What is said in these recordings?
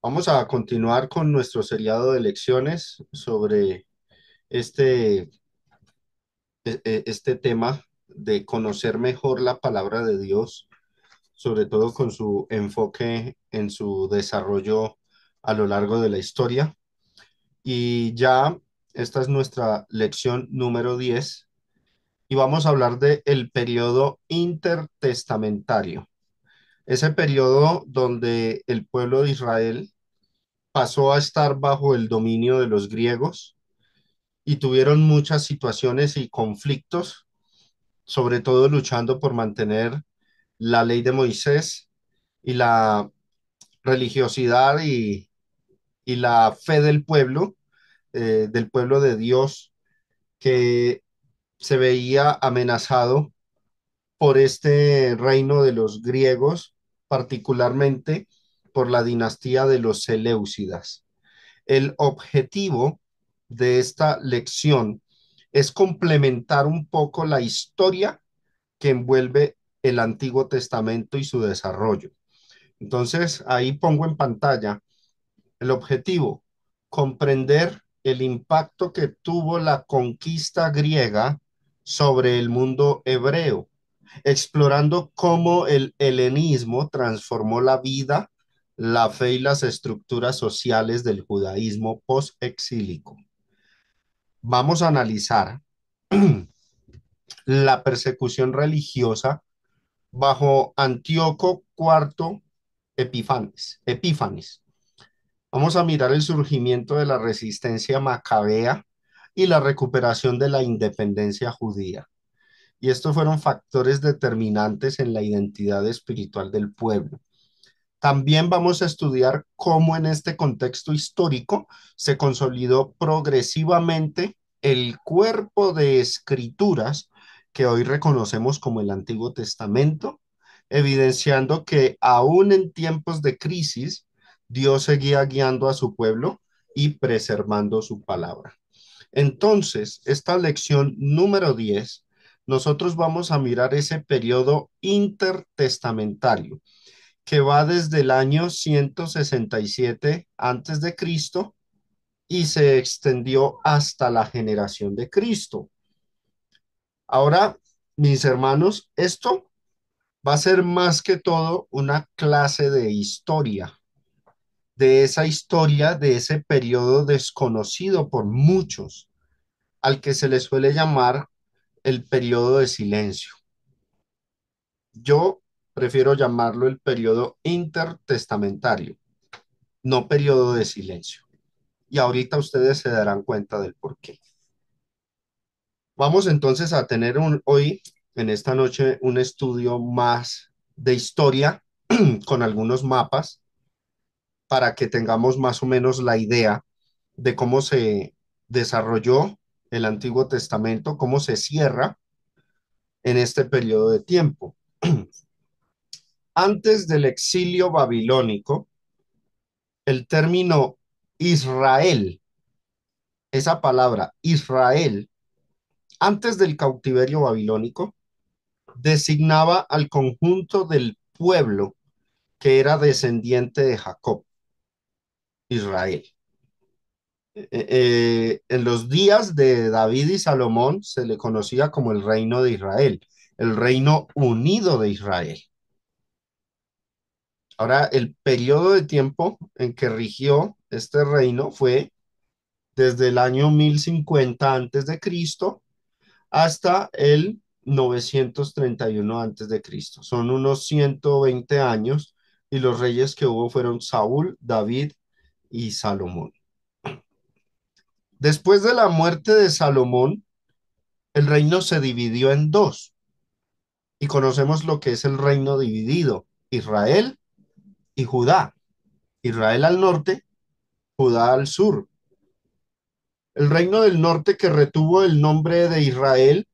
Vamos a continuar con nuestro seriado de lecciones sobre este, este tema de conocer mejor la palabra de Dios, sobre todo con su enfoque en su desarrollo a lo largo de la historia. Y ya esta es nuestra lección número 10 y vamos a hablar de el periodo intertestamentario, ese periodo donde el pueblo de Israel pasó a estar bajo el dominio de los griegos y tuvieron muchas situaciones y conflictos, sobre todo luchando por mantener la ley de Moisés y la religiosidad y la fe del pueblo de Dios, que se veía amenazado por este reino de los griegos, particularmente por la dinastía de los Seleucidas. El objetivo de esta lección es complementar un poco la historia que envuelve el Antiguo Testamento y su desarrollo. Entonces, ahí pongo en pantalla el objetivo: comprender el impacto que tuvo la conquista griega sobre el mundo hebreo, explorando cómo el helenismo transformó la vida, la fe y las estructuras sociales del judaísmo post-exílico. Vamos a analizar la persecución religiosa bajo Antíoco IV Epífanes. Vamos a mirar el surgimiento de la resistencia macabea y la recuperación de la independencia judía. Y estos fueron factores determinantes en la identidad espiritual del pueblo. También vamos a estudiar cómo en este contexto histórico se consolidó progresivamente el cuerpo de escrituras que hoy reconocemos como el Antiguo Testamento, evidenciando que aún en tiempos de crisis, Dios seguía guiando a su pueblo y preservando su palabra. Entonces, esta lección número 10, nosotros vamos a mirar ese periodo intertestamentario que va desde el año 167 antes de Cristo y se extendió hasta la generación de Cristo. Ahora, mis hermanos, esto va a ser más que todo una clase de historia, de esa historia, de ese periodo desconocido por muchos, al que se le suele llamar el periodo de silencio. Yo prefiero llamarlo el periodo intertestamentario, no periodo de silencio. Y ahorita ustedes se darán cuenta del por qué. Vamos entonces a tener hoy, en esta noche, un estudio más de historia con algunos mapas para que tengamos más o menos la idea de cómo se desarrolló el Antiguo Testamento, cómo se cierra en este periodo de tiempo. Antes del exilio babilónico, el término Israel, esa palabra Israel, antes del cautiverio babilónico, designaba al conjunto del pueblo que era descendiente de Jacob, Israel. En los días de David y Salomón se le conocía como el reino de Israel, el reino unido de Israel. Ahora, el periodo de tiempo en que rigió este reino fue desde el año 1050 antes de Cristo hasta el 931 antes de Cristo. Son unos 120 años y los reyes que hubo fueron Saúl, David y Salomón. Después de la muerte de Salomón, el reino se dividió en dos y conocemos lo que es el reino dividido: Israel y Judá. Israel al norte, Judá al sur. El reino del norte, que retuvo el nombre de Israel,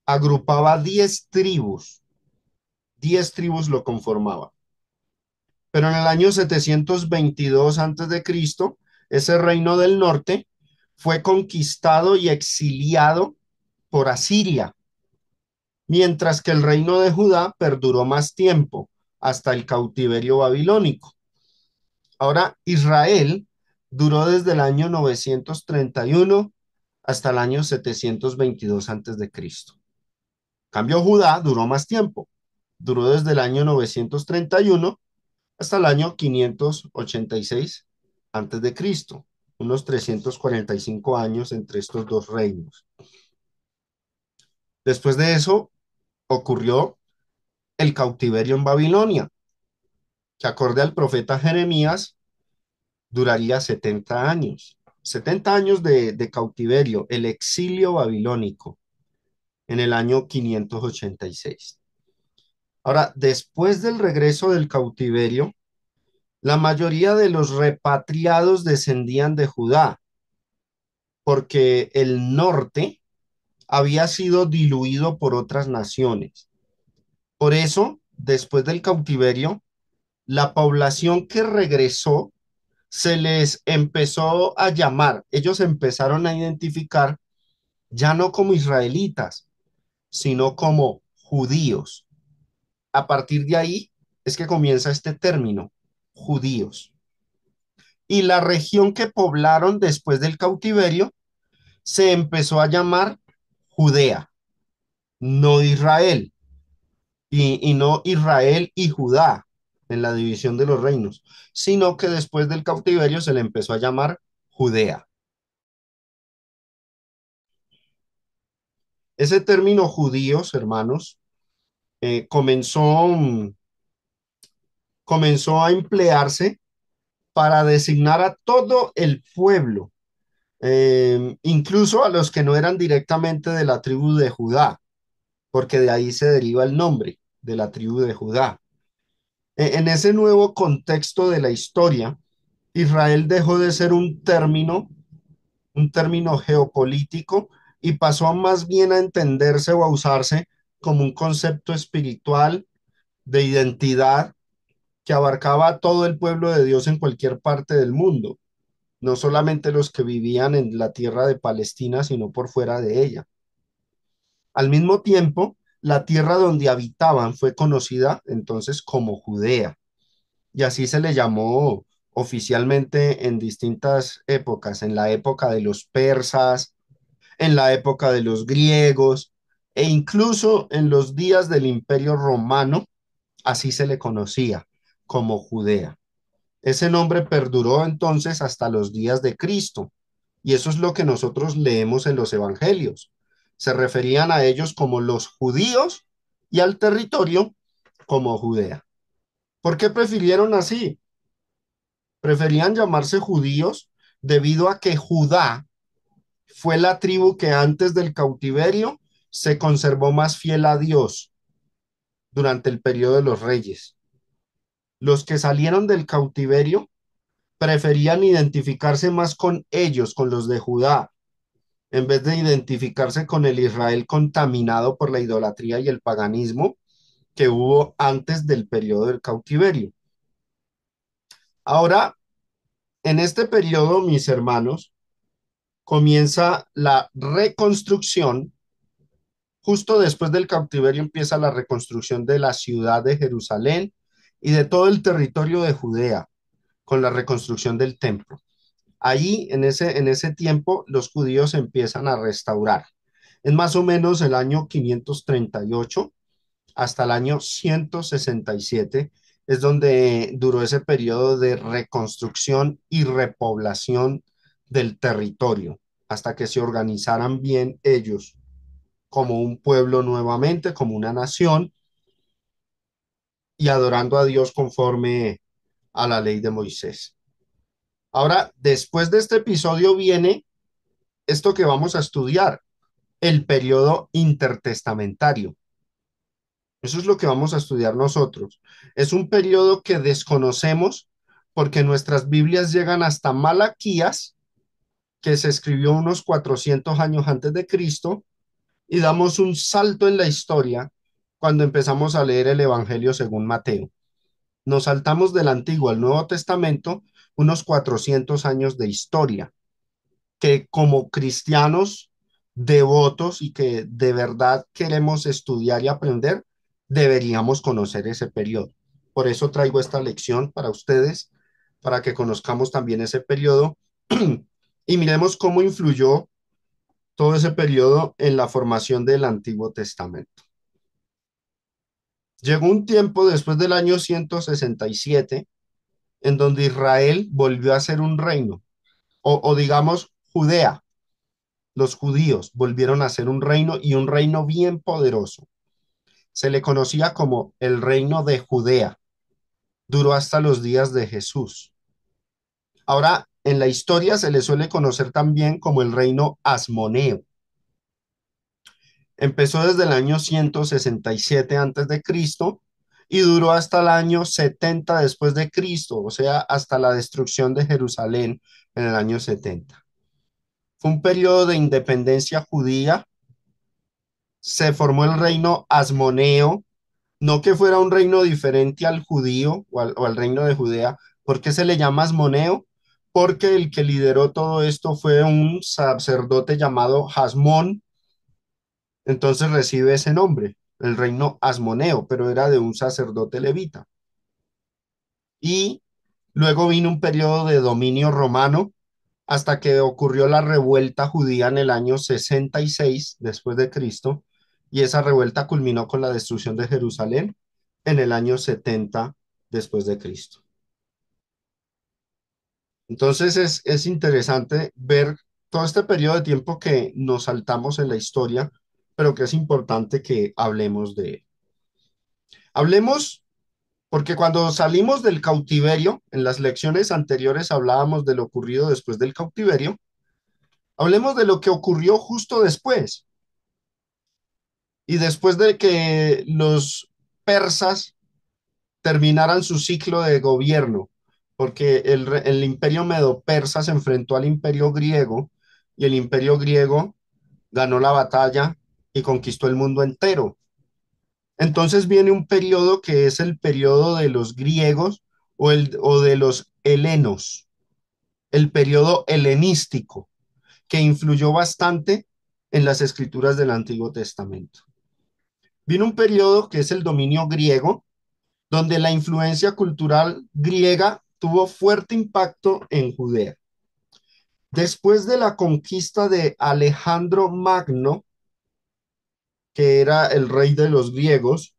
agrupaba 10 tribus. 10 tribus lo conformaban. Pero en el año 722 antes de Cristo, ese reino del norte fue conquistado y exiliado por Asiria, mientras que el reino de Judá perduró más tiempo, hasta el cautiverio babilónico. Ahora, Israel duró desde el año 931 hasta el año 722 antes de Cristo. Cambio Judá duró más tiempo. Duró desde el año 931 hasta el año 586 antes de Cristo. Unos 345 años entre estos dos reinos. Después de eso ocurrió el cautiverio en Babilonia, que acorde al profeta Jeremías duraría 70 años. 70 años de cautiverio, el exilio babilónico en el año 586. Ahora, después del regreso del cautiverio, la mayoría de los repatriados descendían de Judá, porque el norte había sido diluido por otras naciones. Por eso, después del cautiverio, la población que regresó se les empezó a llamar, ellos empezaron a identificar ya no como israelitas, sino como judíos. A partir de ahí es que comienza este término, judíos. Y la región que poblaron después del cautiverio se empezó a llamar Judea, no Israel, y no Israel y Judá en la división de los reinos, sino que después del cautiverio se le empezó a llamar Judea. Ese término judíos, hermanos, comenzó a emplearse para designar a todo el pueblo, incluso a los que no eran directamente de la tribu de Judá, porque de ahí se deriva el nombre de la tribu de Judá. En ese nuevo contexto de la historia, Israel dejó de ser un término geopolítico y pasó a más bien a entenderse o a usarse como un concepto espiritual de identidad que abarcaba a todo el pueblo de Dios en cualquier parte del mundo, no solamente los que vivían en la tierra de Palestina, sino por fuera de ella. Al mismo tiempo, la tierra donde habitaban fue conocida entonces como Judea, y así se le llamó oficialmente en distintas épocas, en la época de los persas, en la época de los griegos, e incluso en los días del Imperio Romano, así se le conocía como Judea. Ese nombre perduró entonces hasta los días de Cristo, y eso es lo que nosotros leemos en los evangelios. Se referían a ellos como los judíos y al territorio como Judea. ¿Por qué prefirieron así? Preferían llamarse judíos debido a que Judá fue la tribu que antes del cautiverio se conservó más fiel a Dios durante el periodo de los reyes. Los que salieron del cautiverio preferían identificarse más con ellos, con los de Judá, en vez de identificarse con el Israel contaminado por la idolatría y el paganismo que hubo antes del periodo del cautiverio. Ahora, en este periodo, mis hermanos, comienza la reconstrucción. Justo después del cautiverio empieza la reconstrucción de la ciudad de Jerusalén y de todo el territorio de Judea, con la reconstrucción del templo. Ahí, en ese tiempo, los judíos empiezan a restaurar. Es más o menos el año 538 hasta el año 167, es donde duró ese periodo de reconstrucción y repoblación del territorio, hasta que se organizaran bien ellos como un pueblo nuevamente, como una nación, y adorando a Dios conforme a la ley de Moisés. Ahora, después de este episodio viene esto que vamos a estudiar, el periodo intertestamentario. Eso es lo que vamos a estudiar nosotros. Es un periodo que desconocemos porque nuestras Biblias llegan hasta Malaquías, que se escribió unos 400 años antes de Cristo, y damos un salto en la historia cuando empezamos a leer el Evangelio según Mateo. Nos saltamos del Antiguo al Nuevo Testamento unos 400 años de historia que como cristianos devotos y que de verdad queremos estudiar y aprender, deberíamos conocer ese periodo. Por eso traigo esta lección para ustedes, para que conozcamos también ese periodo y miremos cómo influyó todo ese periodo en la formación del Antiguo Testamento. Llegó un tiempo después del año 167 en donde Israel volvió a ser un reino, o digamos Judea, los judíos volvieron a ser un reino y un reino bien poderoso. Se le conocía como el reino de Judea. Duró hasta los días de Jesús. Ahora, en la historia se le suele conocer también como el reino asmoneo. Empezó desde el año 167 antes de Cristo y duró hasta el año 70 después de Cristo, o sea, hasta la destrucción de Jerusalén en el año 70. Fue un periodo de independencia judía. Se formó el reino asmoneo, no que fuera un reino diferente al judío o al reino de Judea. ¿Por qué se le llama asmoneo? Porque el que lideró todo esto fue un sacerdote llamado Jasmón, entonces recibe ese nombre, el reino asmoneo, pero era de un sacerdote levita. Y luego vino un periodo de dominio romano hasta que ocurrió la revuelta judía en el año 66 después de Cristo, y esa revuelta culminó con la destrucción de Jerusalén en el año 70 después de Cristo. Entonces es interesante ver todo este periodo de tiempo que nos saltamos en la historia, pero que es importante que hablemos de él. Hablemos porque cuando salimos del cautiverio, en las lecciones anteriores hablábamos de lo ocurrido después del cautiverio. Hablemos de lo que ocurrió justo después. Y después de que los persas terminaran su ciclo de gobierno, porque el imperio medo-persa se enfrentó al imperio griego y el imperio griego ganó la batalla y conquistó el mundo entero. Entonces viene un periodo que es el periodo de los griegos o de los helenos, el periodo helenístico, que influyó bastante en las escrituras del Antiguo Testamento. Vino un periodo que es el dominio griego, donde la influencia cultural griega tuvo fuerte impacto en Judea. Después de la conquista de Alejandro Magno, que era el rey de los griegos,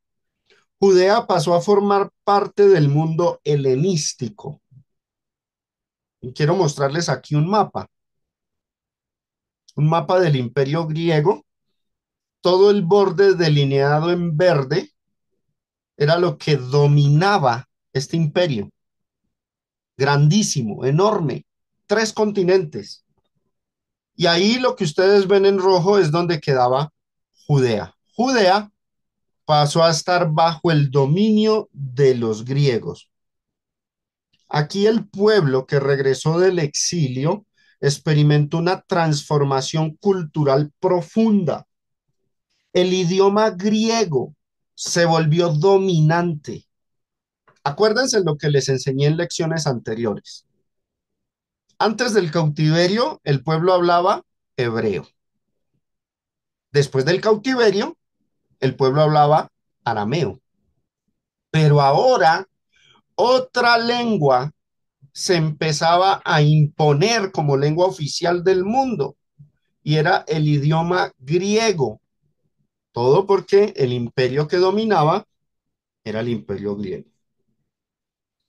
Judea pasó a formar parte del mundo helenístico. Y quiero mostrarles aquí un mapa del imperio griego. Todo el borde delineado en verde era lo que dominaba este imperio, grandísimo, enorme, 3 continentes. Y ahí lo que ustedes ven en rojo es donde quedaba Judea. Judea pasó a estar bajo el dominio de los griegos. Aquí el pueblo que regresó del exilio experimentó una transformación cultural profunda. El idioma griego se volvió dominante. Acuérdense lo que les enseñé en lecciones anteriores. Antes del cautiverio, el pueblo hablaba hebreo. Después del cautiverio, el pueblo hablaba arameo. Pero ahora otra lengua se empezaba a imponer como lengua oficial del mundo y era el idioma griego. Todo porque el imperio que dominaba era el imperio griego.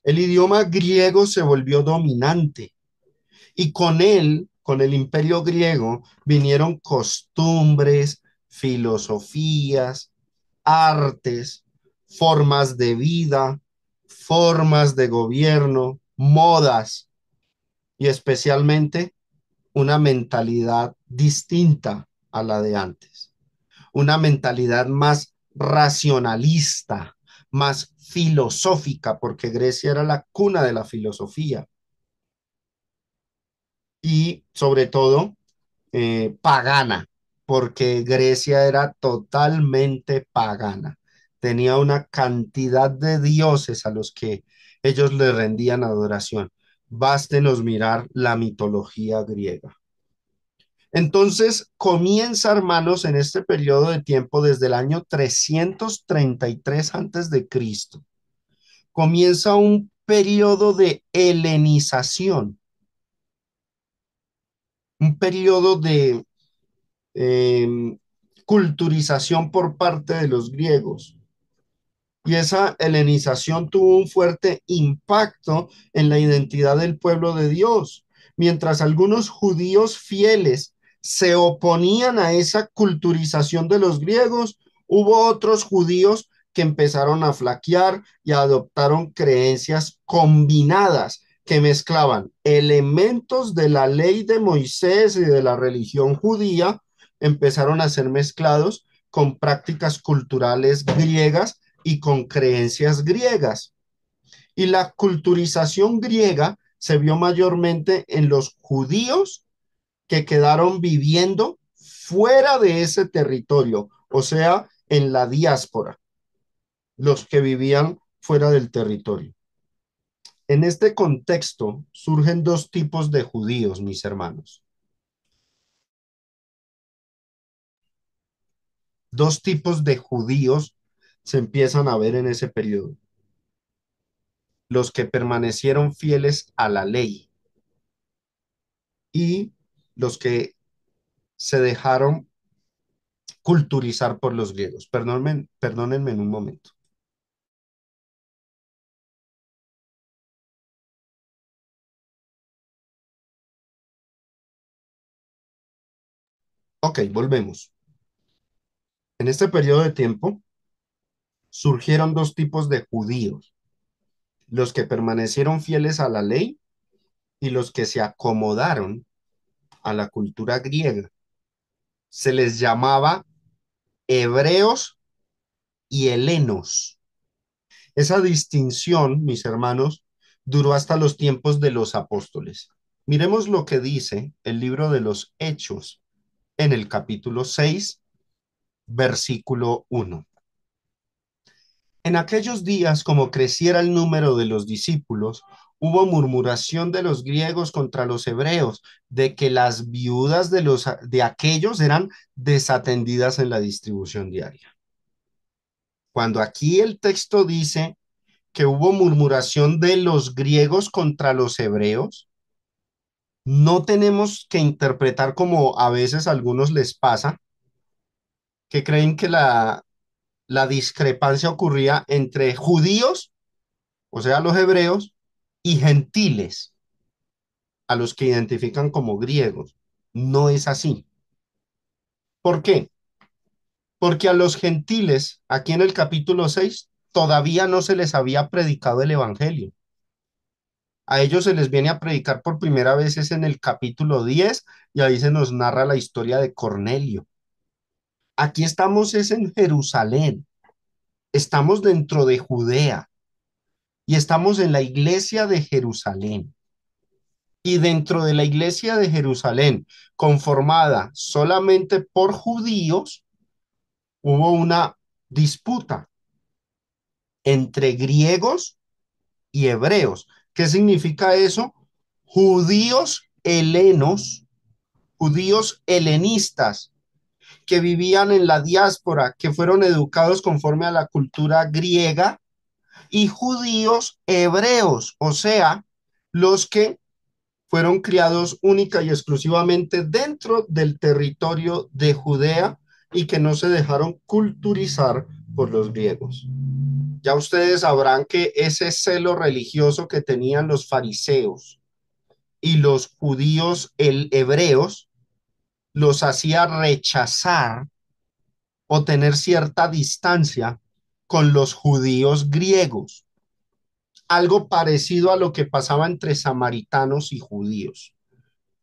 El idioma griego se volvió dominante y con él, con el imperio griego, vinieron costumbres, filosofías, artes, formas de vida, formas de gobierno, modas y especialmente una mentalidad distinta a la de antes, una mentalidad más racionalista, más filosófica, porque Grecia era la cuna de la filosofía y sobre todo pagana, porque Grecia era totalmente pagana. Tenía una cantidad de dioses a los que ellos le rendían adoración. Bástenos mirar la mitología griega. Entonces comienza, hermanos, en este periodo de tiempo, desde el año 333 antes de Cristo, comienza un periodo de helenización, un periodo de eh, culturización por parte de los griegos. Y esa helenización tuvo un fuerte impacto en la identidad del pueblo de Dios. Mientras algunos judíos fieles se oponían a esa culturización de los griegos, hubo otros judíos que empezaron a flaquear y adoptaron creencias combinadas que mezclaban elementos de la ley de Moisés y de la religión judía, empezaron a ser mezclados con prácticas culturales griegas y con creencias griegas. Y la culturización griega se vio mayormente en los judíos que quedaron viviendo fuera de ese territorio, o sea, en la diáspora, los que vivían fuera del territorio. En este contexto surgen dos tipos de judíos, mis hermanos. Dos tipos de judíos se empiezan a ver en ese periodo. Los que permanecieron fieles a la ley y los que se dejaron culturizar por los griegos. Perdónenme en un momento. Ok, volvemos. En este periodo de tiempo surgieron dos tipos de judíos, los que permanecieron fieles a la ley y los que se acomodaron a la cultura griega. Se les llamaba hebreos y helenos. Esa distinción, mis hermanos, duró hasta los tiempos de los apóstoles. Miremos lo que dice el libro de los Hechos en el capítulo 6, versículo 1. En aquellos días, como creciera el número de los discípulos, hubo murmuración de los griegos contra los hebreos, de que las viudas de aquellos eran desatendidas en la distribución diaria. Cuando aquí el texto dice que hubo murmuración de los griegos contra los hebreos, no tenemos que interpretar como a veces a algunos les pasa, que creen que la discrepancia ocurría entre judíos, o sea, los hebreos, y gentiles, a los que identifican como griegos. No es así. ¿Por qué? Porque a los gentiles, aquí en el capítulo 6 todavía no se les había predicado el evangelio. A ellos se les viene a predicar por primera vez es en el capítulo 10 y ahí se nos narra la historia de Cornelio. Aquí estamos es en Jerusalén, estamos dentro de Judea y estamos en la iglesia de Jerusalén. Y dentro de la iglesia de Jerusalén, conformada solamente por judíos, hubo una disputa entre griegos y hebreos. ¿Qué significa eso? Judíos helenos, judíos helenistas que vivían en la diáspora, que fueron educados conforme a la cultura griega, y judíos hebreos, o sea, los que fueron criados única y exclusivamente dentro del territorio de Judea y que no se dejaron culturizar por los griegos. Ya ustedes sabrán que ese celo religioso que tenían los fariseos y los judíos hebreos los hacía rechazar o tener cierta distancia con los judíos griegos, algo parecido a lo que pasaba entre samaritanos y judíos,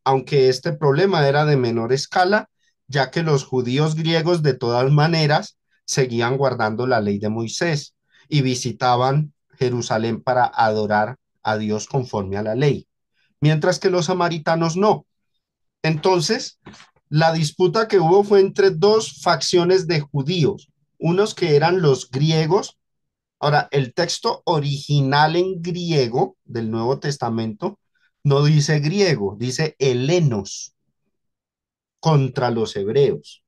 aunque este problema era de menor escala, ya que los judíos griegos de todas maneras seguían guardando la ley de Moisés y visitaban Jerusalén para adorar a Dios conforme a la ley, mientras que los samaritanos no. Entonces, la disputa que hubo fue entre dos facciones de judíos, unos que eran los griegos. Ahora, el texto original en griego del Nuevo Testamento no dice griego, dice helenos contra los hebreos.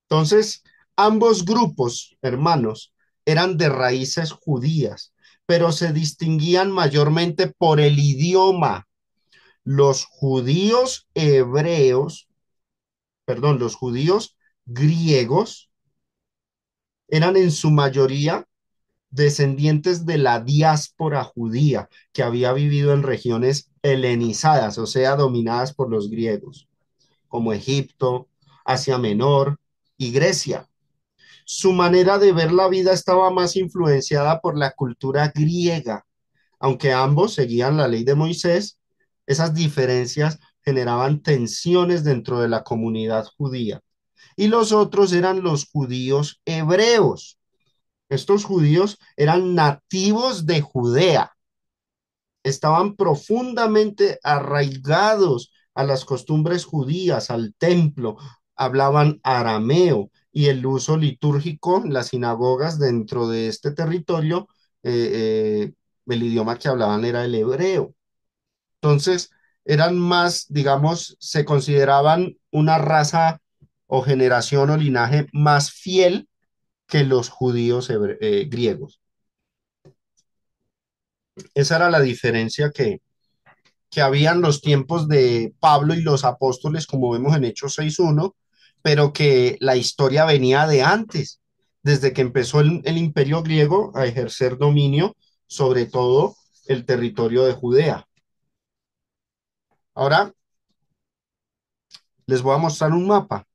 Entonces, ambos grupos, hermanos, eran de raíces judías, pero se distinguían mayormente por el idioma. Los judíos hebreos, perdón, los judíos griegos eran en su mayoría descendientes de la diáspora judía que había vivido en regiones helenizadas, o sea, dominadas por los griegos, como Egipto, Asia Menor y Grecia. Su manera de ver la vida estaba más influenciada por la cultura griega. Aunque ambos seguían la ley de Moisés, esas diferencias generaban tensiones dentro de la comunidad judía. Y los otros eran los judíos hebreos. Estos judíos eran nativos de Judea, estaban profundamente arraigados a las costumbres judías, al templo, hablaban arameo y el uso litúrgico en las sinagogas dentro de este territorio, el idioma que hablaban era el hebreo. Entonces, eran más, digamos, se consideraban una raza o generación o linaje más fiel que los judíos griegos. Esa era la diferencia que había en los tiempos de Pablo y los apóstoles, como vemos en Hechos 6.1, pero que la historia venía de antes, desde que empezó el imperio griego a ejercer dominio sobre todo el territorio de Judea. Ahora les voy a mostrar un mapa.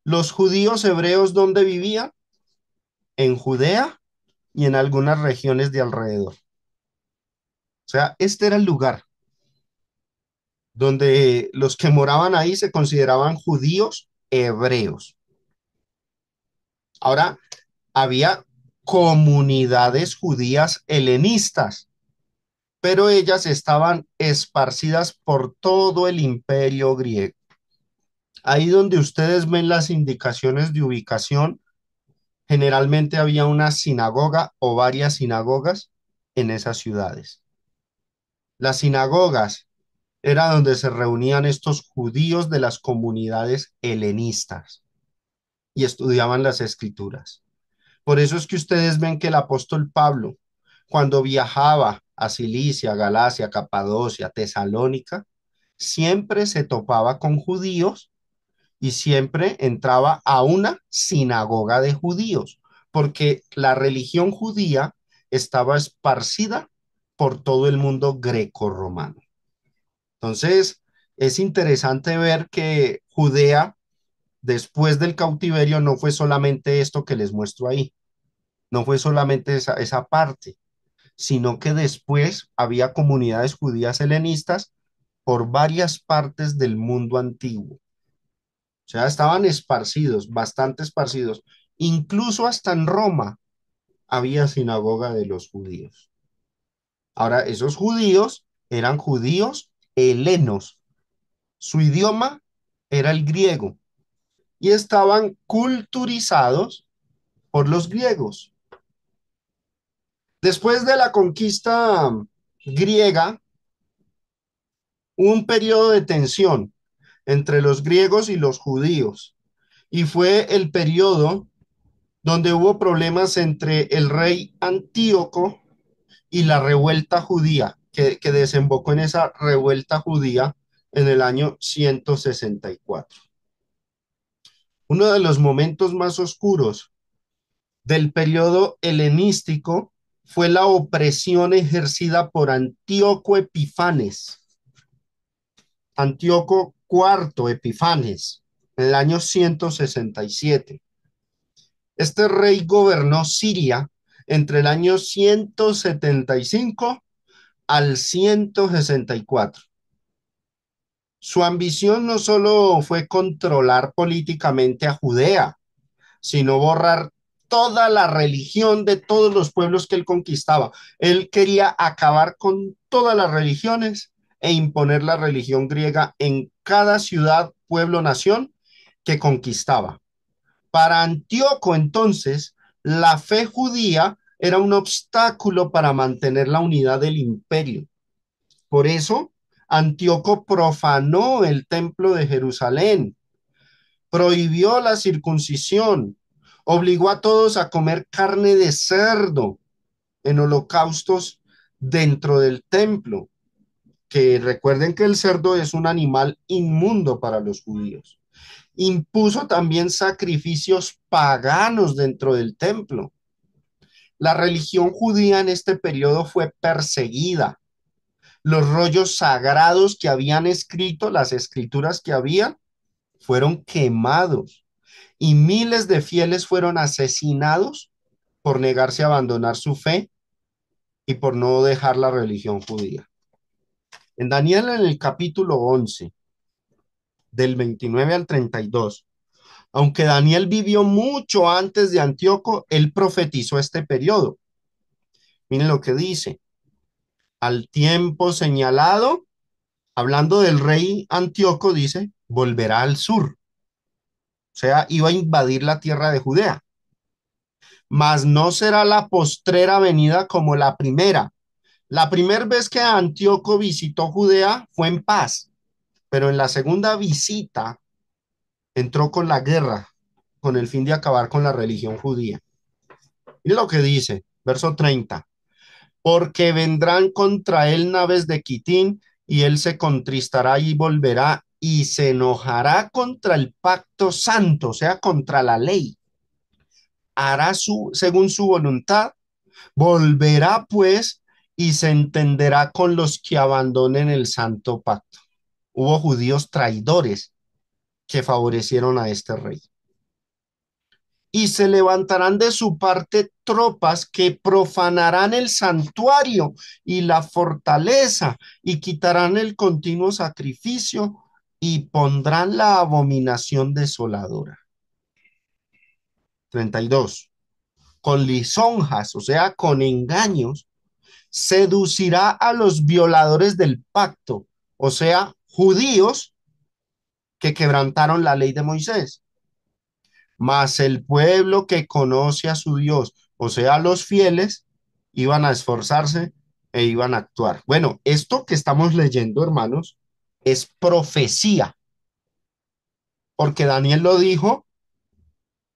Los judíos hebreos, ¿dónde vivían? En Judea y en algunas regiones de alrededor. O sea, este era el lugar donde los que moraban ahí se consideraban judíos hebreos. Ahora, había comunidades judías helenistas, pero ellas estaban esparcidas por todo el imperio griego. Ahí donde ustedes ven las indicaciones de ubicación, generalmente había una sinagoga o varias sinagogas en esas ciudades. Las sinagogas era donde se reunían estos judíos de las comunidades helenistas y estudiaban las escrituras. Por eso es que ustedes ven que el apóstol Pablo, cuando viajaba a Cilicia, Galacia, Capadocia, Tesalónica, siempre se topaba con judíos y siempre entraba a una sinagoga de judíos, porque la religión judía estaba esparcida por todo el mundo greco-romano. Entonces, es interesante ver que Judea, después del cautiverio, no fue solamente esto que les muestro ahí, no fue solamente esa parte, sino que después había comunidades judías helenistas por varias partes del mundo antiguo. O sea, estaban esparcidos, bastante esparcidos. Incluso hasta en Roma había sinagoga de los judíos. Ahora, esos judíos eran judíos helenos. Su idioma era el griego y estaban culturizados por los griegos. Después de la conquista griega, hubo un periodo de tensión entre los griegos y los judíos, y fue el periodo donde hubo problemas entre el rey Antíoco y la revuelta judía, que desembocó en esa revuelta judía en el año 164. Uno de los momentos más oscuros del periodo helenístico fue la opresión ejercida por Antíoco Epifanes. Antíoco IV Epifanes, en el año 167. Este rey gobernó Siria entre el año 175 al 164. Su ambición no solo fue controlar políticamente a Judea, sino borrar toda la religión de todos los pueblos que él conquistaba. Él quería acabar con todas las religiones e imponer la religión griega en cada ciudad, pueblo, nación que conquistaba. Para Antíoco, entonces, la fe judía era un obstáculo para mantener la unidad del imperio. Por eso, Antíoco profanó el templo de Jerusalén, prohibió la circuncisión, obligó a todos a comer carne de cerdo, en holocaustos dentro del templo, que recuerden que el cerdo es un animal inmundo para los judíos. Impuso también sacrificios paganos dentro del templo. La religión judía en este periodo fue perseguida. Los rollos sagrados que habían escrito, las escrituras que había, fueron quemados y miles de fieles fueron asesinados por negarse a abandonar su fe y por no dejar la religión judía. En Daniel, en el capítulo 11, del 29 al 32, aunque Daniel vivió mucho antes de Antíoco, él profetizó este periodo. Miren lo que dice. Al tiempo señalado, hablando del rey Antíoco, dice, volverá al sur. O sea, iba a invadir la tierra de Judea. Mas no será la postrera venida como la primera. La primera vez que Antíoco visitó Judea fue en paz, pero en la segunda visita entró con la guerra, con el fin de acabar con la religión judía. Mire lo que dice, verso 30. Porque vendrán contra él naves de Quitín, y él se contristará y volverá, y se enojará contra el pacto santo, o sea, contra la ley. Hará según su voluntad, volverá pues y se entenderá con los que abandonen el santo pacto. Hubo judíos traidores que favorecieron a este rey. Y se levantarán de su parte tropas que profanarán el santuario y la fortaleza y quitarán el continuo sacrificio y pondrán la abominación desoladora. 32. Con lisonjas, o sea, con engaños, seducirá a los violadores del pacto, o sea, judíos que quebrantaron la ley de Moisés. Mas el pueblo que conoce a su Dios, o sea, los fieles, iban a esforzarse e iban a actuar. Bueno, esto que estamos leyendo, hermanos, es profecía, porque Daniel lo dijo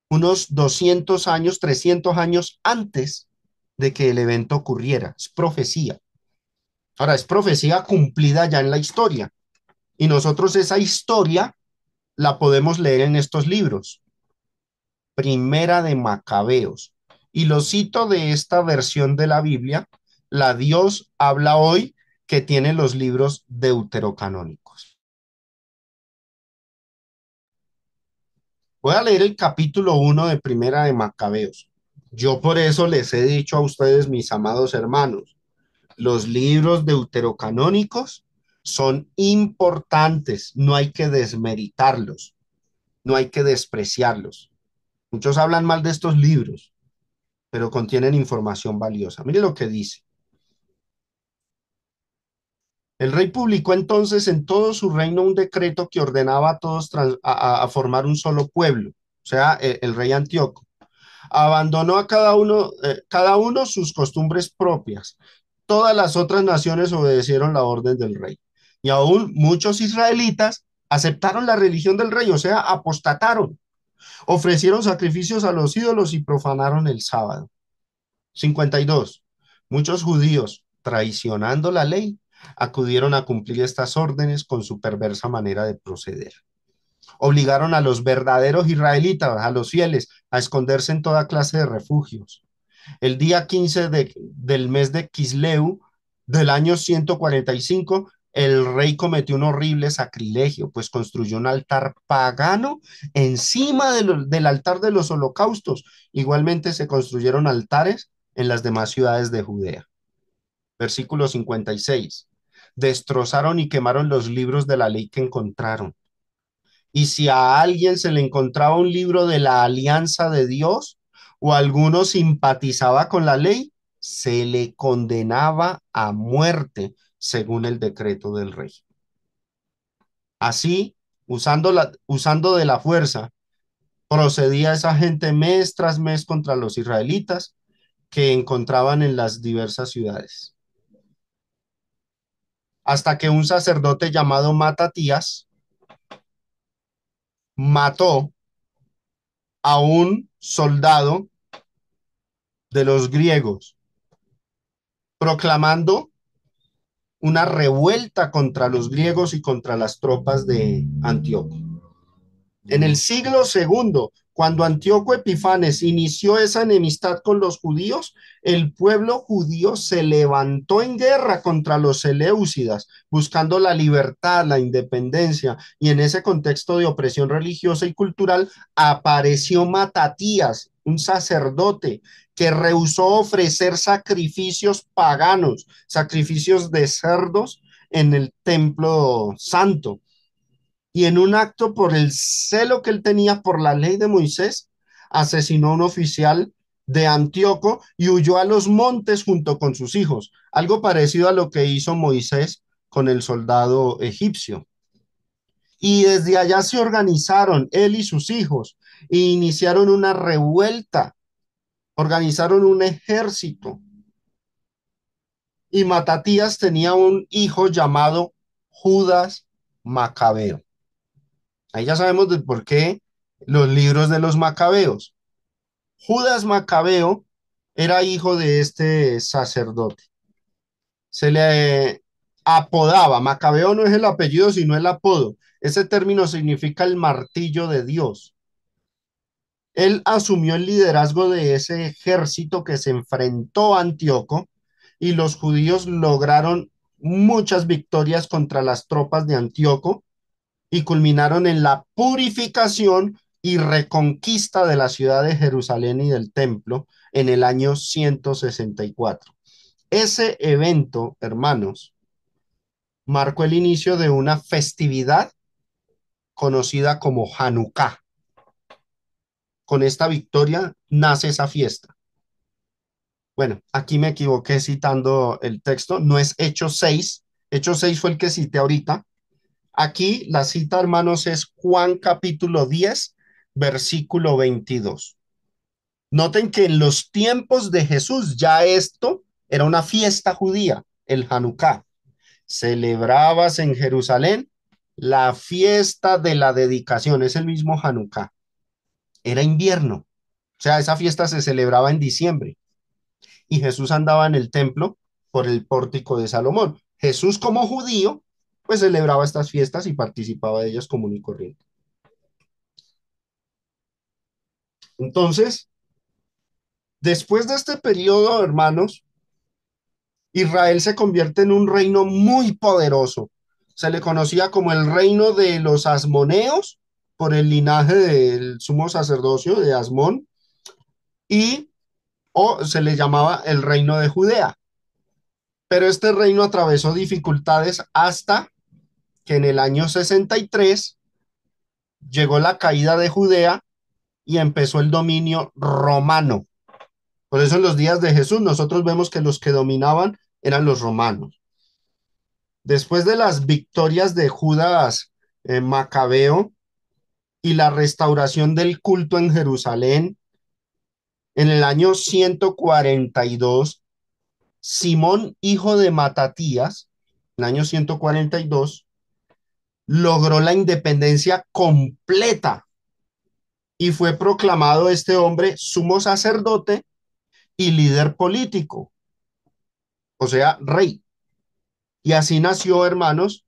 unos 200 años, 300 años antes de que el evento ocurriera. Es profecía. Ahora, es profecía cumplida ya en la historia. Y nosotros esa historia la podemos leer en estos libros. Primera de Macabeos. Y lo cito de esta versión de la Biblia, la Dios habla hoy, que tiene los libros deuterocanónicos. Voy a leer el capítulo 1 de Primera de Macabeos. Yo por eso les he dicho a ustedes, mis amados hermanos, los libros deuterocanónicos son importantes, no hay que desmeritarlos, no hay que despreciarlos. Muchos hablan mal de estos libros, pero contienen información valiosa. Mire lo que dice. El rey publicó entonces en todo su reino un decreto que ordenaba a todos a formar un solo pueblo, o sea, el rey Antíoco. Abandonó a cada uno sus costumbres propias. Todas las otras naciones obedecieron la orden del rey. Y aún muchos israelitas aceptaron la religión del rey, o sea, apostataron, ofrecieron sacrificios a los ídolos y profanaron el sábado. 52. Muchos judíos, traicionando la ley, acudieron a cumplir estas órdenes con su perversa manera de proceder. Obligaron a los verdaderos israelitas, a los fieles, a esconderse en toda clase de refugios. El día 15 del mes de Quisleu del año 145, el rey cometió un horrible sacrilegio, pues construyó un altar pagano encima del altar de los holocaustos. Igualmente se construyeron altares en las demás ciudades de Judea. Versículo 56. Destrozaron y quemaron los libros de la ley que encontraron. Y si a alguien se le encontraba un libro de la alianza de Dios o alguno simpatizaba con la ley, se le condenaba a muerte según el decreto del rey. Así, usando de la fuerza, procedía esa gente mes tras mes contra los israelitas que encontraban en las diversas ciudades. Hasta que un sacerdote llamado Matatías mató a un soldado de los griegos proclamando una revuelta contra los griegos y contra las tropas de Antíoco. En el siglo segundo, cuando Antíoco Epifanes inició esa enemistad con los judíos, el pueblo judío se levantó en guerra contra los seleucidas, buscando la libertad, la independencia, y en ese contexto de opresión religiosa y cultural apareció Matatías, un sacerdote que rehusó ofrecer sacrificios paganos, sacrificios de cerdos en el templo santo, y en un acto por el celo que él tenía por la ley de Moisés, asesinó a un oficial de Antíoco y huyó a los montes junto con sus hijos, algo parecido a lo que hizo Moisés con el soldado egipcio. Y desde allá se organizaron él y sus hijos e iniciaron una revuelta, organizaron un ejército. Y Matatías tenía un hijo llamado Judas Macabeo. Ahí ya sabemos de por qué los libros de los macabeos. Judas Macabeo era hijo de este sacerdote. Se le apodaba, Macabeo no es el apellido, sino el apodo. Ese término significa el martillo de Dios. Él asumió el liderazgo de ese ejército que se enfrentó a Antíoco y los judíos lograron muchas victorias contra las tropas de Antíoco y culminaron en la purificación y reconquista de la ciudad de Jerusalén y del templo en el año 164. Ese evento, hermanos, marcó el inicio de una festividad conocida como Hanukkah. Con esta victoria nace esa fiesta. Bueno, aquí me equivoqué citando el texto, no es Hechos 6. Hechos 6 fue el que cité ahorita. Aquí la cita, hermanos, es Juan capítulo 10, versículo 22. Noten que en los tiempos de Jesús ya esto era una fiesta judía, el Hanukkah. Celebrabas en Jerusalén la fiesta de la dedicación, es el mismo Hanukkah. Era invierno, o sea, esa fiesta se celebraba en diciembre y Jesús andaba en el templo por el pórtico de Salomón. Jesús como judío, pues celebraba estas fiestas y participaba de ellas común y corriente. Entonces, después de este periodo, hermanos, Israel se convierte en un reino muy poderoso. Se le conocía como el reino de los asmoneos por el linaje del sumo sacerdocio de Asmón y o se le llamaba el reino de Judea. Pero este reino atravesó dificultades hasta que en el año 63 llegó la caída de Judea y empezó el dominio romano. Por eso en los días de Jesús nosotros vemos que los que dominaban eran los romanos. Después de las victorias de Judas Macabeo y la restauración del culto en Jerusalén, en el año 142, Simón, hijo de Matatías, en el año 142, logró la independencia completa y fue proclamado este hombre sumo sacerdote y líder político, o sea, rey. Y así nació, hermanos,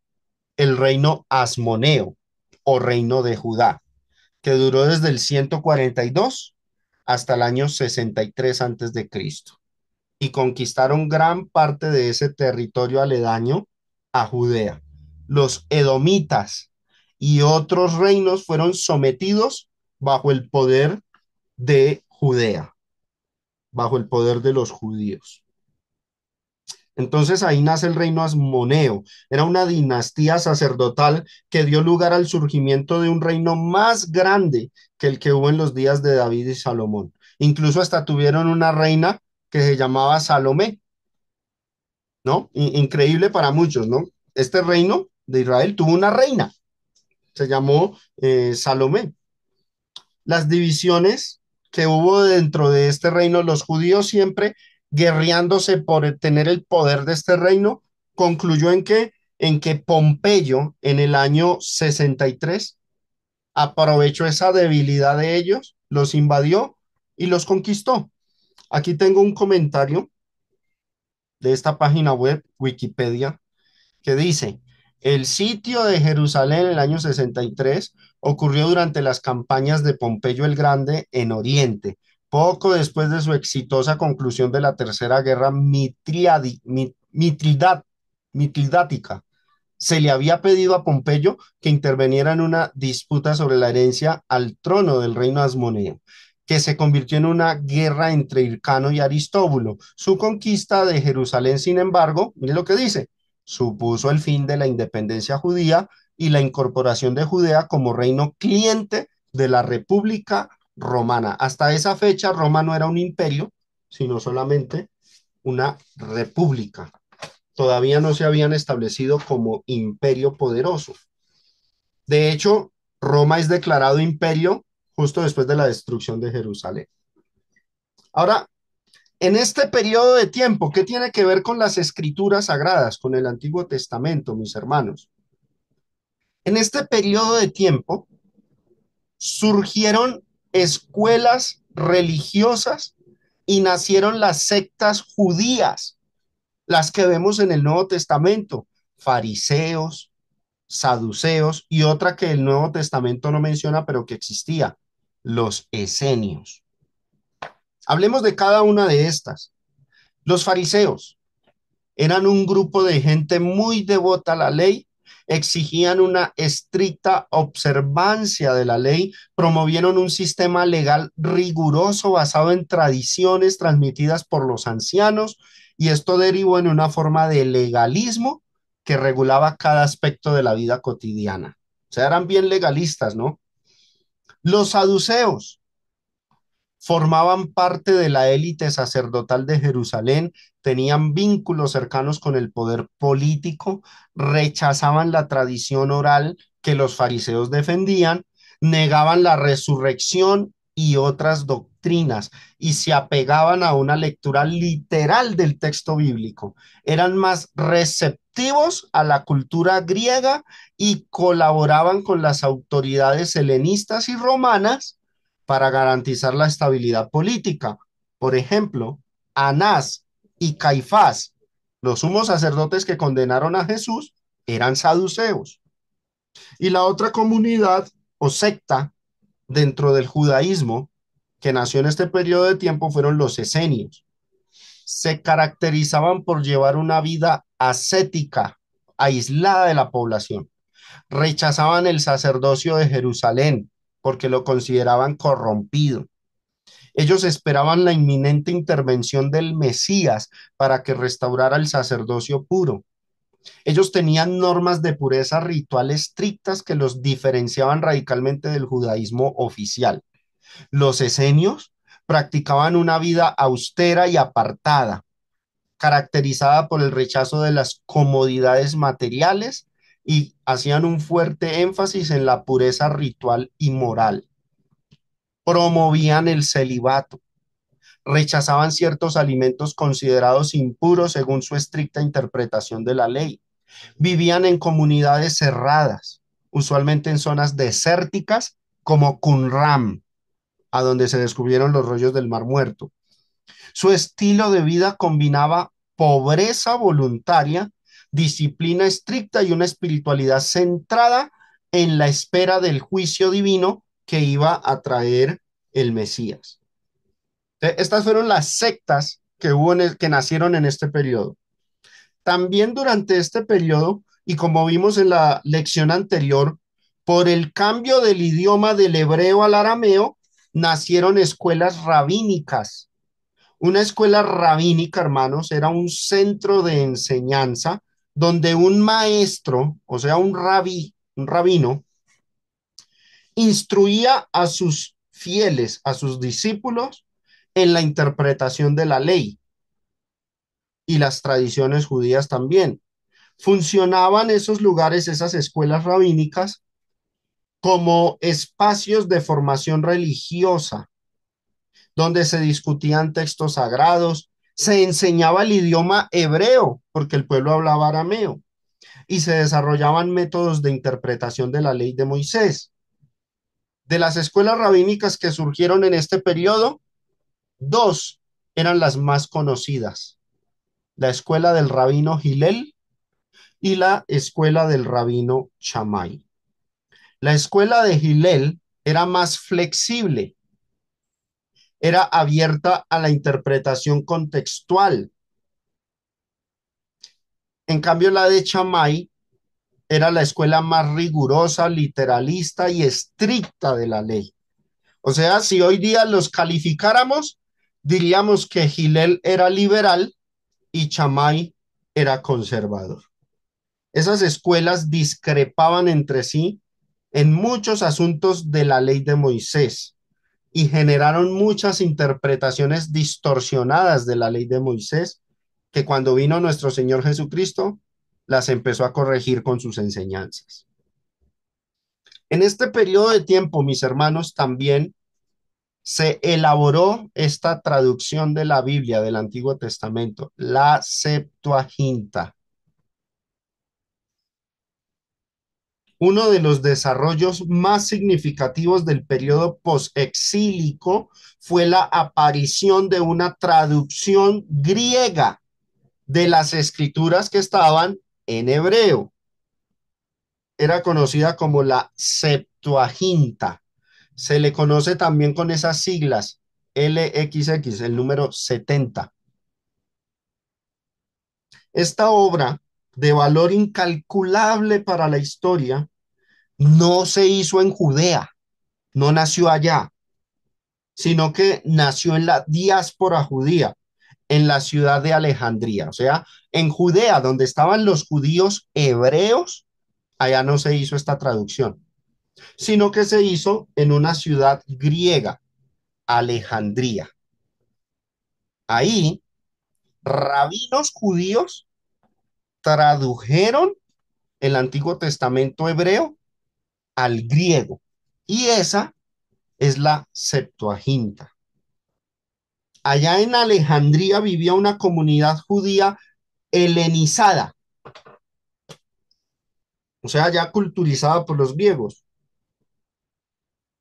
el reino asmoneo o reino de Judá, que duró desde el 142 hasta el año 63 antes de Cristo y conquistaron gran parte de ese territorio aledaño a Judea. Los edomitas y otros reinos fueron sometidos bajo el poder de Judea, bajo el poder de los judíos. Entonces ahí nace el reino asmoneo. Era una dinastía sacerdotal que dio lugar al surgimiento de un reino más grande que el que hubo en los días de David y Salomón. Incluso hasta tuvieron una reina que se llamaba Salomé, ¿no? Increíble para muchos, ¿no? Este reino de Israel tuvo una reina, se llamó Salomé. Las divisiones que hubo dentro de este reino, los judíos siempre guerreándose por tener el poder de este reino, concluyó en que Pompeyo en el año 63 aprovechó esa debilidad de ellos, los invadió y los conquistó. Aquí tengo un comentario de esta página web, Wikipedia, que dice, el sitio de Jerusalén en el año 63 ocurrió durante las campañas de Pompeyo el Grande en Oriente, poco después de su exitosa conclusión de la Tercera Guerra Mitridática. Se le había pedido a Pompeyo que interviniera en una disputa sobre la herencia al trono del reino asmoneo, que se convirtió en una guerra entre Hircano y Aristóbulo. Su conquista de Jerusalén, sin embargo, mire lo que dice, supuso el fin de la independencia judía y la incorporación de Judea como reino cliente de la República Romana. Hasta esa fecha, Roma no era un imperio, sino solamente una república. Todavía no se habían establecido como imperio poderoso. De hecho, Roma es declarado imperio justo después de la destrucción de Jerusalén. Ahora, en este periodo de tiempo, ¿qué tiene que ver con las escrituras sagradas, con el Antiguo Testamento, mis hermanos? En este periodo de tiempo surgieron escuelas religiosas y nacieron las sectas judías, las que vemos en el Nuevo Testamento, fariseos, saduceos y otra que el Nuevo Testamento no menciona, pero que existía, los esenios. Hablemos de cada una de estas. Los fariseos eran un grupo de gente muy devota a la ley, exigían una estricta observancia de la ley, promovieron un sistema legal riguroso basado en tradiciones transmitidas por los ancianos y esto derivó en una forma de legalismo que regulaba cada aspecto de la vida cotidiana. O sea, eran bien legalistas, ¿no? Los saduceos formaban parte de la élite sacerdotal de Jerusalén, tenían vínculos cercanos con el poder político, rechazaban la tradición oral que los fariseos defendían, negaban la resurrección y otras doctrinas y se apegaban a una lectura literal del texto bíblico. Eran más receptivos a la cultura griega y colaboraban con las autoridades helenistas y romanas para garantizar la estabilidad política. Por ejemplo, Anás y Caifás, los sumos sacerdotes que condenaron a Jesús, eran saduceos. Y la otra comunidad o secta dentro del judaísmo que nació en este periodo de tiempo fueron los esenios. Se caracterizaban por llevar una vida ascética, aislada de la población. Rechazaban el sacerdocio de Jerusalén porque lo consideraban corrompido. Ellos esperaban la inminente intervención del Mesías para que restaurara el sacerdocio puro. Ellos tenían normas de pureza ritual estrictas que los diferenciaban radicalmente del judaísmo oficial. Los esenios practicaban una vida austera y apartada, caracterizada por el rechazo de las comodidades materiales y hacían un fuerte énfasis en la pureza ritual y moral. Promovían el celibato, rechazaban ciertos alimentos considerados impuros según su estricta interpretación de la ley. Vivían en comunidades cerradas, usualmente en zonas desérticas como Qumran, a donde se descubrieron los rollos del Mar Muerto. Su estilo de vida combinaba pobreza voluntaria, disciplina estricta y una espiritualidad centrada en la espera del juicio divino que iba a traer el Mesías. Estas fueron las sectas que hubo que nacieron en este periodo. También durante este periodo, y como vimos en la lección anterior, por el cambio del idioma del hebreo al arameo, nacieron escuelas rabínicas. Una escuela rabínica, hermanos, era un centro de enseñanza donde un maestro, o sea, un rabí, un rabino, instruía a sus fieles, a sus discípulos, en la interpretación de la ley y las tradiciones judías también. Funcionaban esos lugares, esas escuelas rabínicas, como espacios de formación religiosa, donde se discutían textos sagrados, se enseñaba el idioma hebreo, porque el pueblo hablaba arameo, y se desarrollaban métodos de interpretación de la ley de Moisés. De las escuelas rabínicas que surgieron en este periodo, dos eran las más conocidas. la escuela del rabino Hillel y la escuela del rabino Shammai. La escuela de Hillel era más flexible, era abierta a la interpretación contextual. En cambio, la de Shammai era la escuela más rigurosa, literalista y estricta de la ley. O sea, si hoy día los calificáramos, diríamos que Hillel era liberal y Shammai era conservador. Esas escuelas discrepaban entre sí en muchos asuntos de la ley de Moisés y generaron muchas interpretaciones distorsionadas de la ley de Moisés, que cuando vino nuestro Señor Jesucristo, las empezó a corregir con sus enseñanzas. En este periodo de tiempo, mis hermanos, también se elaboró esta traducción de la Biblia del Antiguo Testamento, la Septuaginta. Uno de los desarrollos más significativos del periodo posexílico fue la aparición de una traducción griega de las escrituras que estaban en hebreo. Era conocida como la Septuaginta. Se le conoce también con esas siglas LXX, el número 70. Esta obra, de valor incalculable para la historia, no se hizo en Judea, no nació allá, sino que nació en la diáspora judía, en la ciudad de Alejandría. O sea, en Judea, donde estaban los judíos hebreos, allá no se hizo esta traducción, sino que se hizo en una ciudad griega, Alejandría. Ahí, rabinos judíos tradujeron el Antiguo Testamento hebreo al griego. Y esa es la Septuaginta. Allá en Alejandría vivía una comunidad judía helenizada, o sea, ya culturizada por los griegos.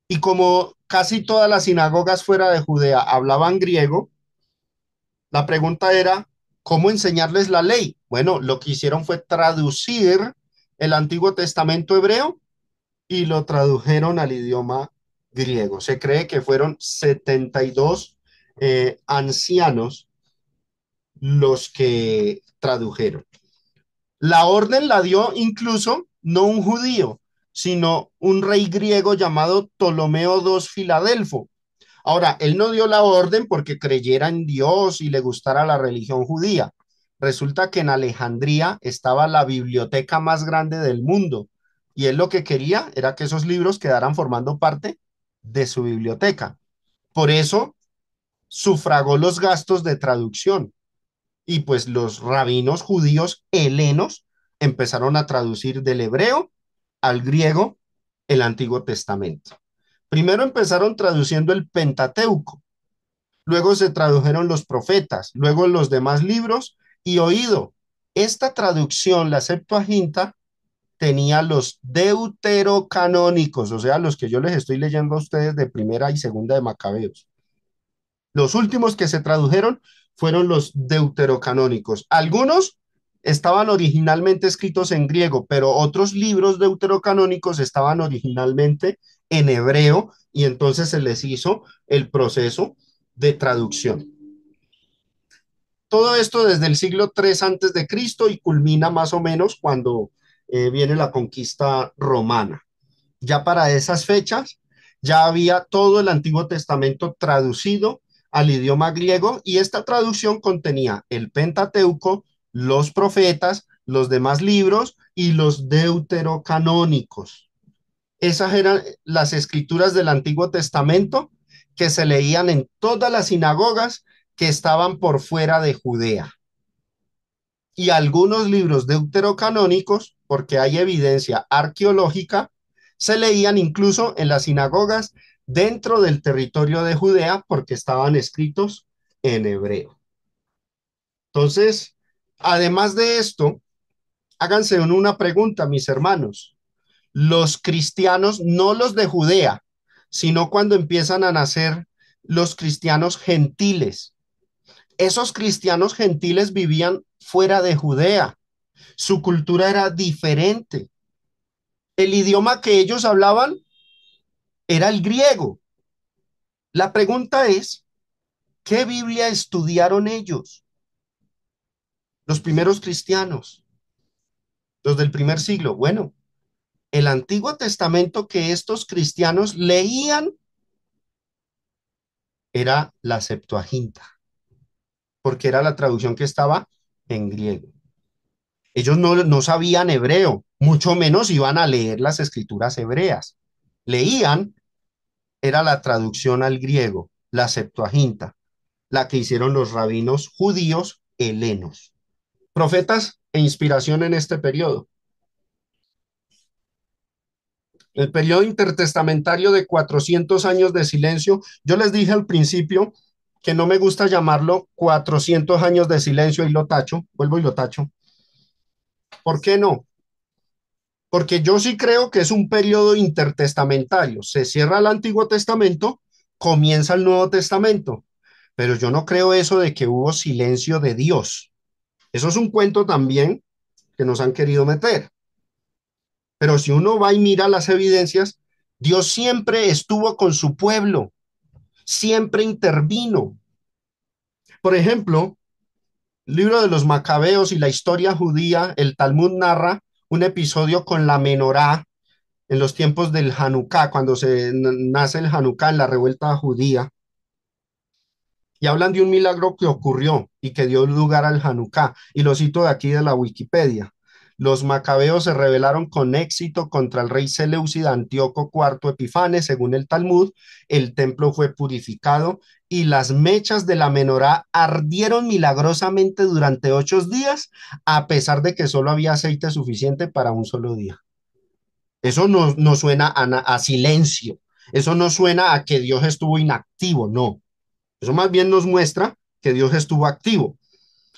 Y como casi todas las sinagogas fuera de Judea hablaban griego, la pregunta era, ¿cómo enseñarles la ley? Bueno, lo que hicieron fue traducir el Antiguo Testamento hebreo y lo tradujeron al idioma griego. Se cree que fueron 72 ancianos los que tradujeron. La orden la dio incluso no un judío, sino un rey griego llamado Ptolomeo II Filadelfo. Ahora, él no dio la orden porque creyera en Dios y le gustara la religión judía. Resulta que en Alejandría estaba la biblioteca más grande del mundo y él lo que quería era que esos libros quedaran formando parte de su biblioteca. Por eso sufragó los gastos de traducción y pues los rabinos judíos helenos empezaron a traducir del hebreo al griego el Antiguo Testamento. Primero empezaron traduciendo el Pentateuco, luego se tradujeron los profetas, luego los demás libros y oído. Esta traducción, la Septuaginta, tenía los deuterocanónicos, o sea, los que yo les estoy leyendo a ustedes de primera y segunda de Macabeos. Los últimos que se tradujeron fueron los deuterocanónicos. Algunos estaban originalmente escritos en griego, pero otros libros deuterocanónicos estaban originalmente en hebreo y entonces se les hizo el proceso de traducción. Todo esto desde el siglo III antes de Cristo y culmina más o menos cuando viene la conquista romana. Ya para esas fechas ya había todo el Antiguo Testamento traducido al idioma griego y esta traducción contenía el Pentateuco, los profetas, los demás libros y los deuterocanónicos. Esas eran las escrituras del Antiguo Testamento que se leían en todas las sinagogas que estaban por fuera de Judea. Y algunos libros deuterocanónicos, porque hay evidencia arqueológica, se leían incluso en las sinagogas dentro del territorio de Judea porque estaban escritos en hebreo. Entonces, además de esto, háganse una pregunta, mis hermanos. Los cristianos, no los de Judea, sino cuando empiezan a nacer los cristianos gentiles, Esos cristianos gentiles vivían fuera de Judea. Su cultura era diferente. El idioma que ellos hablaban era el griego. La pregunta es, ¿qué Biblia estudiaron ellos, los primeros cristianos, los del primer siglo? Bueno, el Antiguo Testamento que estos cristianos leían era la Septuaginta, porque era la traducción que estaba en griego. Ellos no sabían hebreo, mucho menos iban a leer las escrituras hebreas. Leían, era la traducción al griego, la Septuaginta, la que hicieron los rabinos judíos helenos. Profetas e inspiración en este periodo. El periodo intertestamentario de 400 años de silencio, yo les dije al principio que no me gusta llamarlo 400 años de silencio y lo tacho, vuelvo y lo tacho. ¿Por qué no? Porque yo sí creo que es un periodo intertestamentario. Se cierra el Antiguo Testamento, comienza el Nuevo Testamento, pero yo no creo eso de que hubo silencio de Dios. Eso es un cuento también que nos han querido meter. Pero si uno va y mira las evidencias, Dios siempre estuvo con su pueblo, siempre intervino. Por ejemplo, el libro de los Macabeos y la historia judía, el Talmud narra un episodio con la menorá en los tiempos del Hanukkah, cuando nace el Hanukkah en la revuelta judía, y hablan de un milagro que ocurrió y que dio lugar al Hanukkah, y lo cito de aquí de la Wikipedia. Los macabeos se rebelaron con éxito contra el rey Seleucida Antíoco IV Epifanes, según el Talmud, el templo fue purificado y las mechas de la menorá ardieron milagrosamente durante 8 días, a pesar de que solo había aceite suficiente para un solo día. Eso no suena a silencio, eso no suena a que Dios estuvo inactivo, no. Eso más bien nos muestra que Dios estuvo activo.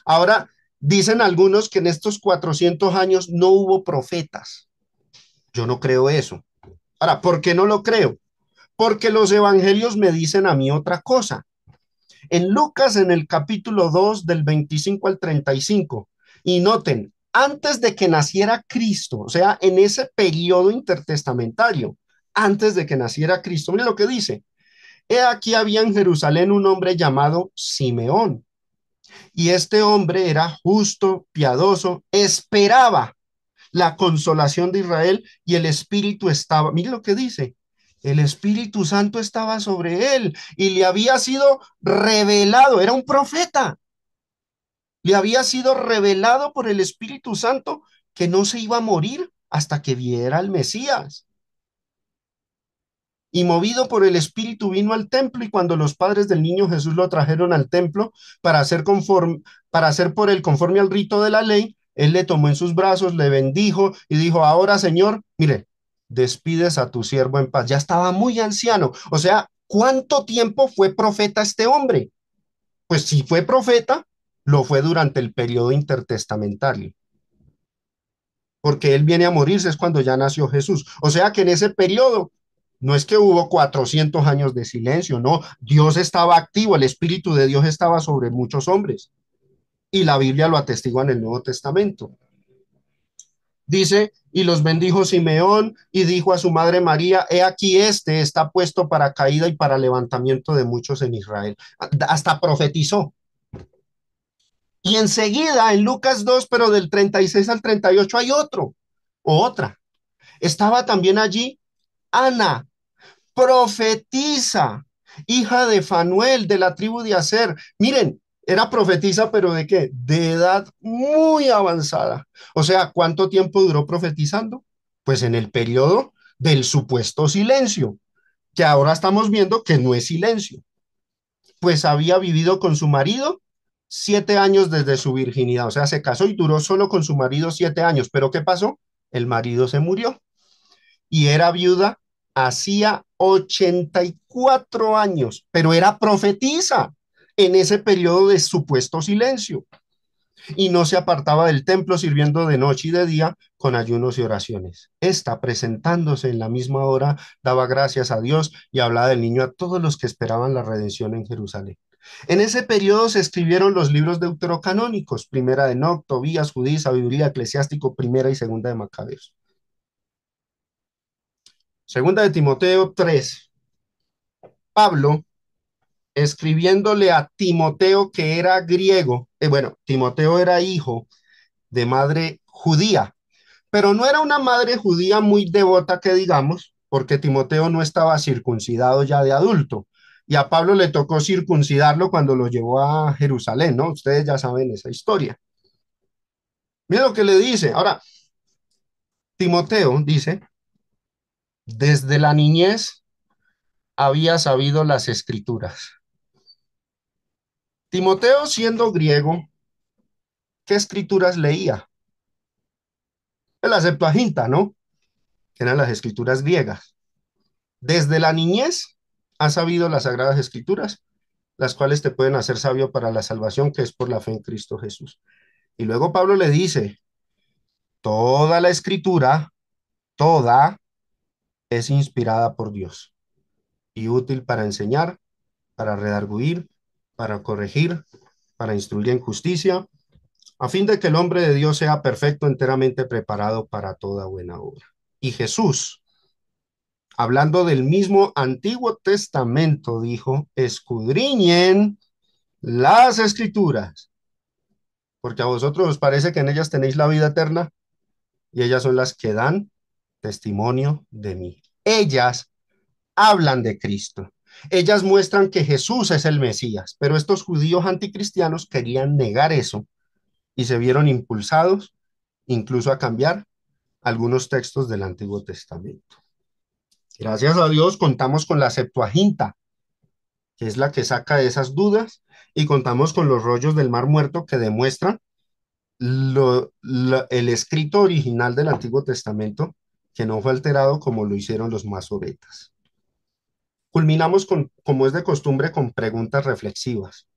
Ahora, dicen algunos que en estos 400 años no hubo profetas. Yo no creo eso. Ahora, ¿por qué no lo creo? Porque los evangelios me dicen a mí otra cosa. En Lucas, en el capítulo 2 del 25 al 35, y noten, antes de que naciera Cristo, o sea, en ese periodo intertestamentario, antes de que naciera Cristo, mire lo que dice. He aquí había en Jerusalén un hombre llamado Simeón, y este hombre era justo, piadoso, esperaba la consolación de Israel y el Espíritu estaba, mire lo que dice, el Espíritu Santo estaba sobre él y le había sido revelado, era un profeta, le había sido revelado por el Espíritu Santo que no se iba a morir hasta que viera al Mesías. Y movido por el Espíritu vino al templo y cuando los padres del niño Jesús lo trajeron al templo para hacer por él conforme al rito de la ley, él le tomó en sus brazos, le bendijo y dijo, ahora Señor, mire, despides a tu siervo en paz. Ya estaba muy anciano. O sea, ¿cuánto tiempo fue profeta este hombre? Pues si fue profeta, lo fue durante el periodo intertestamentario, porque él viene a morirse es cuando ya nació Jesús. O sea que en ese periodo no es que hubo 400 años de silencio, no, Dios estaba activo, el Espíritu de Dios estaba sobre muchos hombres y la Biblia lo atestigua en el Nuevo Testamento. Dice, y los bendijo Simeón y dijo a su madre María, he aquí este está puesto para caída y para levantamiento de muchos en Israel. Hasta profetizó. Y enseguida en Lucas 2, pero del 36 al 38 hay otro, o otra. Estaba también allí Ana, profetiza, hija de Fanuel, de la tribu de Aser. Miren, era profetisa, pero ¿de qué? De edad muy avanzada. O sea, ¿cuánto tiempo duró profetizando? Pues en el periodo del supuesto silencio, que ahora estamos viendo que no es silencio. Pues había vivido con su marido 7 años desde su virginidad. O sea, se casó y duró solo con su marido 7 años. ¿Pero qué pasó? El marido se murió y era viuda hacía 84 años, pero era profetisa en ese periodo de supuesto silencio y no se apartaba del templo sirviendo de noche y de día con ayunos y oraciones. Esta, presentándose en la misma hora, daba gracias a Dios y hablaba del niño a todos los que esperaban la redención en Jerusalén. En ese periodo se escribieron los libros deuterocanónicos, Primera de Enoc, Tobías, Judí, Sabiduría, Eclesiástico, Primera y Segunda de Macabeos. Segunda de Timoteo 3. Pablo, escribiéndole a Timoteo, que era griego, bueno, Timoteo era hijo de madre judía, pero no era una madre judía muy devota que digamos, porque Timoteo no estaba circuncidado ya de adulto. Y a Pablo le tocó circuncidarlo cuando lo llevó a Jerusalén, ¿no? Ustedes ya saben esa historia. Mira lo que le dice. Ahora, Timoteo dice, desde la niñez había sabido las escrituras. Timoteo, siendo griego, ¿qué escrituras leía? La Septuaginta, ¿no? Que eran las escrituras griegas. Desde la niñez ha sabido las sagradas escrituras, las cuales te pueden hacer sabio para la salvación, que es por la fe en Cristo Jesús. Y luego Pablo le dice, toda la escritura, toda es inspirada por Dios y útil para enseñar, para redarguir, para corregir, para instruir en justicia, a fin de que el hombre de Dios sea perfecto, enteramente preparado para toda buena obra. Y Jesús, hablando del mismo Antiguo Testamento, dijo, escudriñen las escrituras, porque a vosotros os parece que en ellas tenéis la vida eterna, y ellas son las que dan testimonio de mí. Ellas hablan de Cristo. Ellas muestran que Jesús es el Mesías, pero estos judíos anticristianos querían negar eso y se vieron impulsados incluso a cambiar algunos textos del Antiguo Testamento. Gracias a Dios contamos con la Septuaginta, que es la que saca esas dudas, y contamos con los rollos del Mar Muerto que demuestran el escrito original del Antiguo Testamento, que no fue alterado como lo hicieron los masoretas. Culminamos con, como es de costumbre, con preguntas reflexivas.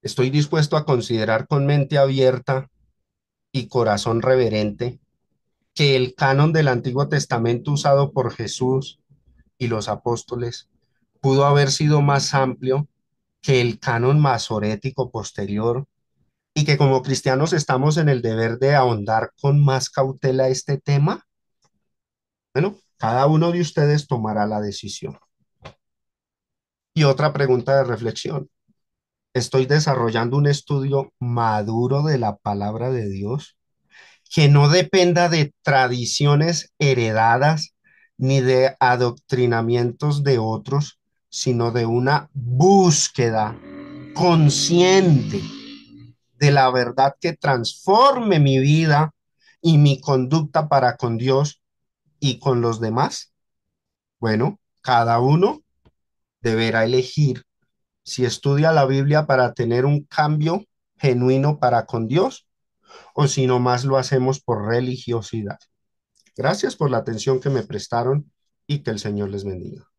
Estoy dispuesto a considerar con mente abierta y corazón reverente que el canon del Antiguo Testamento usado por Jesús y los apóstoles pudo haber sido más amplio que el canon masorético posterior y que como cristianos estamos en el deber de ahondar con más cautela este tema. Bueno, cada uno de ustedes tomará la decisión. Y otra pregunta de reflexión. ¿Estoy desarrollando un estudio maduro de la palabra de Dios que no dependa de tradiciones heredadas ni de adoctrinamientos de otros, sino de una búsqueda consciente de la verdad que transforme mi vida y mi conducta para con Dios y con los demás? Bueno, cada uno deberá elegir si estudia la Biblia para tener un cambio genuino para con Dios o si nomás lo hacemos por religiosidad. Gracias por la atención que me prestaron y que el Señor les bendiga.